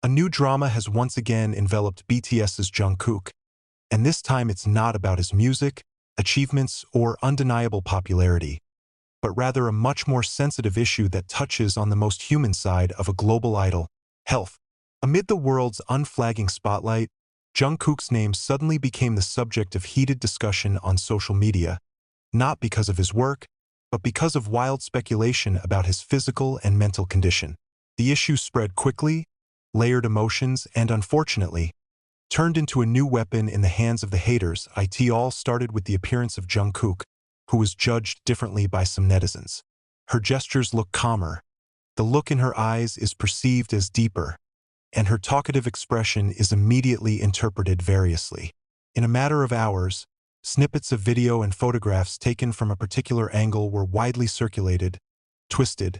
A new drama has once again enveloped BTS's Jungkook, and this time it's not about his music, achievements, or undeniable popularity, but rather a much more sensitive issue that touches on the most human side of a global idol, health. Amid the world's unflagging spotlight, Jungkook's name suddenly became the subject of heated discussion on social media, not because of his work, but because of wild speculation about his physical and mental condition. The issue spread quickly, layered emotions, and unfortunately, turned into a new weapon in the hands of the haters. It all started with the appearance of Jungkook, who was judged differently by some netizens. Her gestures look calmer, the look in her eyes is perceived as deeper, and her talkative expression is immediately interpreted variously. In a matter of hours, snippets of video and photographs taken from a particular angle were widely circulated, twisted,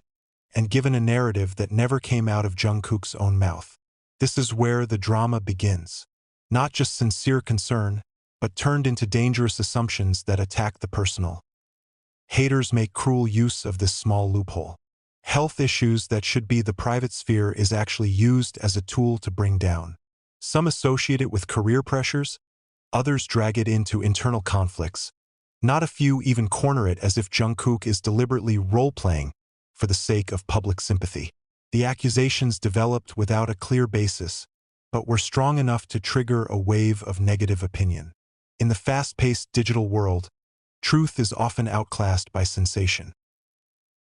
and given a narrative that never came out of Jungkook's own mouth. This is where the drama begins. Not just sincere concern, but turned into dangerous assumptions that attack the personal. Haters make cruel use of this small loophole. Health issues that should be the private sphere is actually used as a tool to bring down. Some associate it with career pressures, others drag it into internal conflicts. Not a few even corner it as if Jungkook is deliberately role-playing for the sake of public sympathy. The accusations developed without a clear basis, but were strong enough to trigger a wave of negative opinion. In the fast-paced digital world, truth is often outclassed by sensation.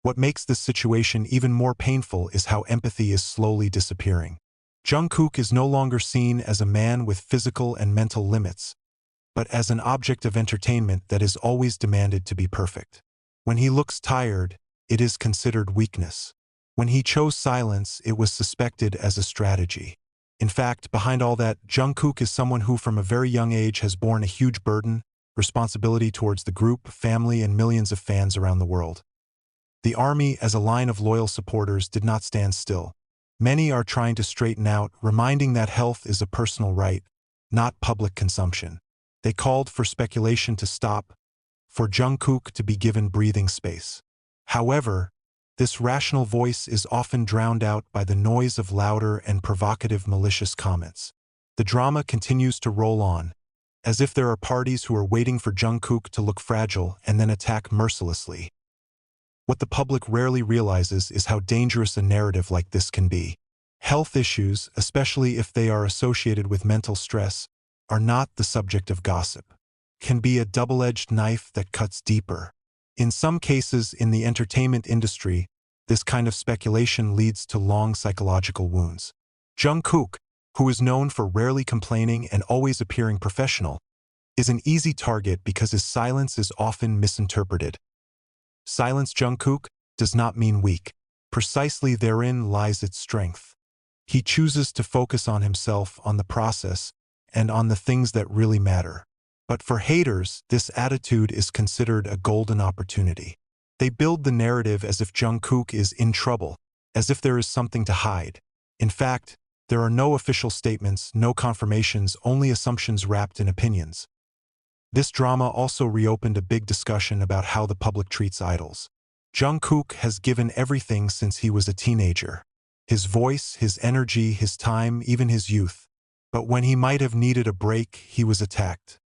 What makes this situation even more painful is how empathy is slowly disappearing. Jungkook is no longer seen as a man with physical and mental limits, but as an object of entertainment that is always demanded to be perfect. When he looks tired, it is considered weakness. When he chose silence, it was suspected as a strategy. In fact, behind all that, Jungkook is someone who from a very young age has borne a huge burden, responsibility towards the group, family, and millions of fans around the world. The army, as a line of loyal supporters, did not stand still. Many are trying to straighten out, reminding that health is a personal right, not public consumption. They called for speculation to stop, for Jungkook to be given breathing space. However, this rational voice is often drowned out by the noise of louder and provocative malicious comments. The drama continues to roll on, as if there are parties who are waiting for Jungkook to look fragile and then attack mercilessly. What the public rarely realizes is how dangerous a narrative like this can be. Health issues, especially if they are associated with mental stress, are not the subject of gossip. Can be a double-edged knife that cuts deeper. In some cases in the entertainment industry, this kind of speculation leads to long psychological wounds. Jungkook, who is known for rarely complaining and always appearing professional, is an easy target because his silence is often misinterpreted. Silence Jungkook does not mean weak. Precisely therein lies its strength. He chooses to focus on himself, on the process, and on the things that really matter. But for haters, this attitude is considered a golden opportunity. They build the narrative as if Jungkook is in trouble, as if there is something to hide. In fact, there are no official statements, no confirmations, only assumptions wrapped in opinions. This drama also reopened a big discussion about how the public treats idols. Jungkook has given everything since he was a teenager. His voice, his energy, his time, even his youth. But when he might have needed a break, he was attacked.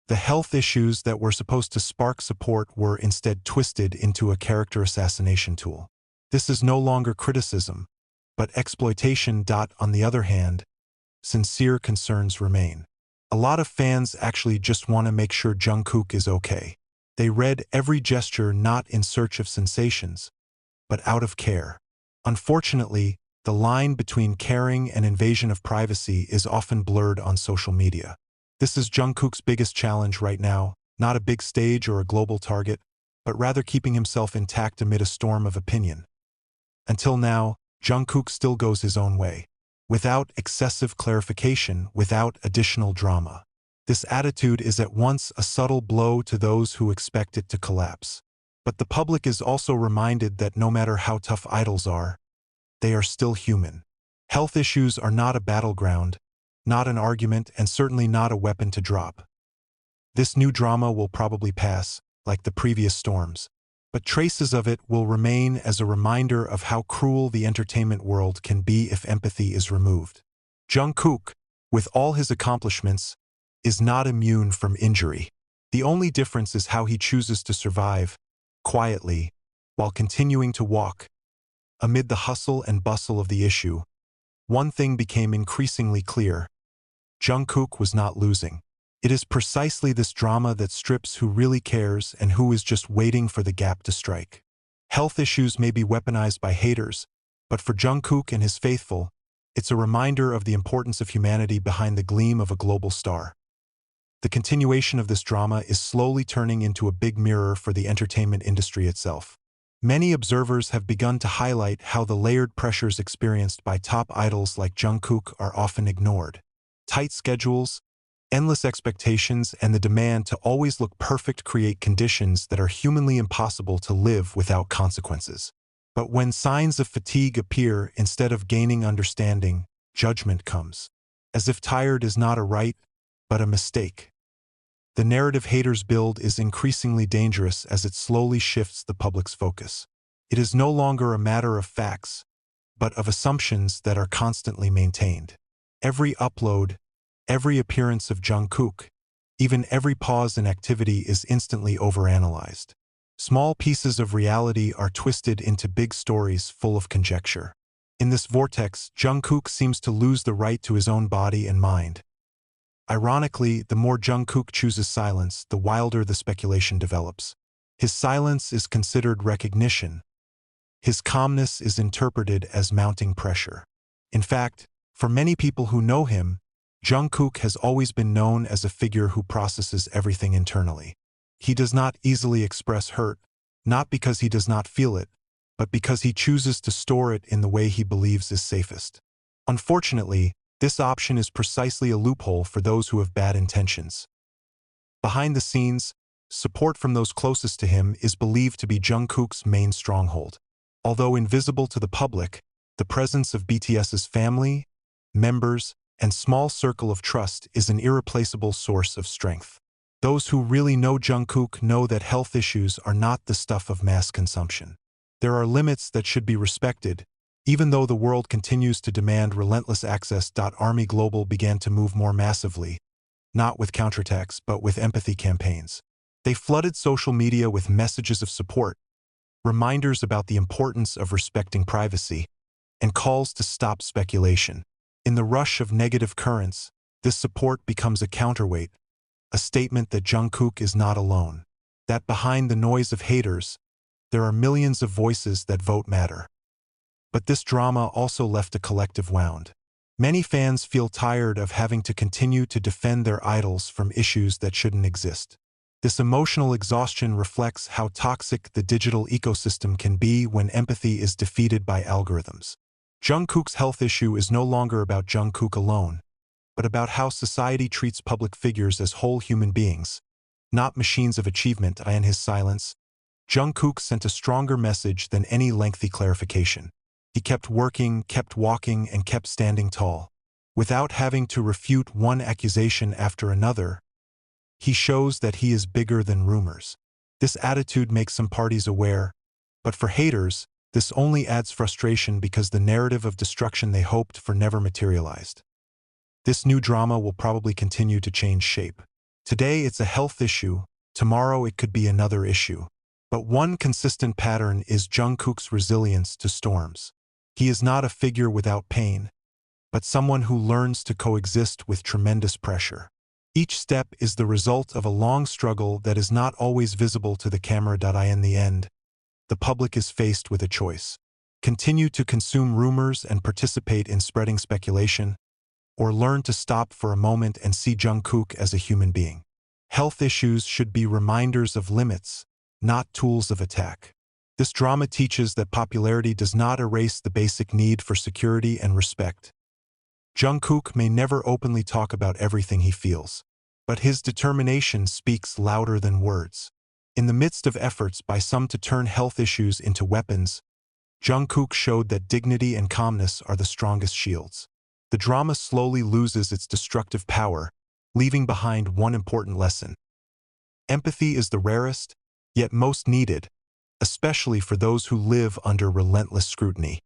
The health issues that were supposed to spark support were instead twisted into a character assassination tool. This is no longer criticism, but exploitation. On the other hand, sincere concerns remain. A lot of fans actually just want to make sure Jungkook is okay. They read every gesture not in search of sensations, but out of care. Unfortunately, the line between caring and invasion of privacy is often blurred on social media. This is Jungkook's biggest challenge right now, not a big stage or a global target, but rather keeping himself intact amid a storm of opinion. Until now, Jungkook still goes his own way, without excessive clarification, without additional drama. This attitude is at once a subtle blow to those who expect it to collapse. But the public is also reminded that no matter how tough idols are, they are still human. Health issues are not a battleground, not an argument, and certainly not a weapon to drop. This new drama will probably pass, like the previous storms, but traces of it will remain as a reminder of how cruel the entertainment world can be if empathy is removed. Jungkook, with all his accomplishments, is not immune from injury. The only difference is how he chooses to survive, quietly, while continuing to walk. Amid the hustle and bustle of the issue, one thing became increasingly clear. Jungkook was not losing. It is precisely this drama that strips who really cares and who is just waiting for the gap to strike. Health issues may be weaponized by haters, but for Jungkook and his faithful, it's a reminder of the importance of humanity behind the gleam of a global star. The continuation of this drama is slowly turning into a big mirror for the entertainment industry itself. Many observers have begun to highlight how the layered pressures experienced by top idols like Jungkook are often ignored. Tight schedules, endless expectations, and the demand to always look perfect create conditions that are humanly impossible to live without consequences. But when signs of fatigue appear instead of gaining understanding, judgment comes. As if tired is not a right, but a mistake. The narrative haters build is increasingly dangerous as it slowly shifts the public's focus. It is no longer a matter of facts, but of assumptions that are constantly maintained. Every upload, every appearance of Jungkook, even every pause in activity is instantly overanalyzed. Small pieces of reality are twisted into big stories full of conjecture. In this vortex, Jungkook seems to lose the right to his own body and mind. Ironically, the more Jungkook chooses silence, the wilder the speculation develops. His silence is considered recognition. His calmness is interpreted as mounting pressure. In fact, for many people who know him, Jungkook has always been known as a figure who processes everything internally. He does not easily express hurt, not because he does not feel it, but because he chooses to store it in the way he believes is safest. Unfortunately, this option is precisely a loophole for those who have bad intentions. Behind the scenes, support from those closest to him is believed to be Jungkook's main stronghold. Although invisible to the public, the presence of BTS's family, members, and small circle of trust is an irreplaceable source of strength. Those who really know Jungkook know that health issues are not the stuff of mass consumption. There are limits that should be respected, even though the world continues to demand relentless access. Army Global began to move more massively, not with counterattacks but with empathy campaigns. They flooded social media with messages of support, reminders about the importance of respecting privacy, and calls to stop speculation. In the rush of negative currents, this support becomes a counterweight, a statement that Jungkook is not alone, that behind the noise of haters, there are millions of voices that vote matter. But this drama also left a collective wound. Many fans feel tired of having to continue to defend their idols from issues that shouldn't exist. This emotional exhaustion reflects how toxic the digital ecosystem can be when empathy is defeated by algorithms. Jungkook's health issue is no longer about Jungkook alone, but about how society treats public figures as whole human beings, not machines of achievement. In his silence, Jungkook sent a stronger message than any lengthy clarification. He kept working, kept walking, and kept standing tall. Without having to refute one accusation after another, he shows that he is bigger than rumors. This attitude makes some parties aware, but for haters, this only adds frustration because the narrative of destruction they hoped for never materialized. This new drama will probably continue to change shape. Today it's a health issue, tomorrow it could be another issue. But one consistent pattern is Jungkook's resilience to storms. He is not a figure without pain, but someone who learns to coexist with tremendous pressure. Each step is the result of a long struggle that is not always visible to the camera. In the end, the public is faced with a choice: continue to consume rumors and participate in spreading speculation, or learn to stop for a moment and see Jungkook as a human being. Health issues should be reminders of limits, not tools of attack. This drama teaches that popularity does not erase the basic need for security and respect. Jungkook may never openly talk about everything he feels, but his determination speaks louder than words. In the midst of efforts by some to turn health issues into weapons, Jungkook showed that dignity and calmness are the strongest shields. The drama slowly loses its destructive power, leaving behind one important lesson. Empathy is the rarest, yet most needed, especially for those who live under relentless scrutiny.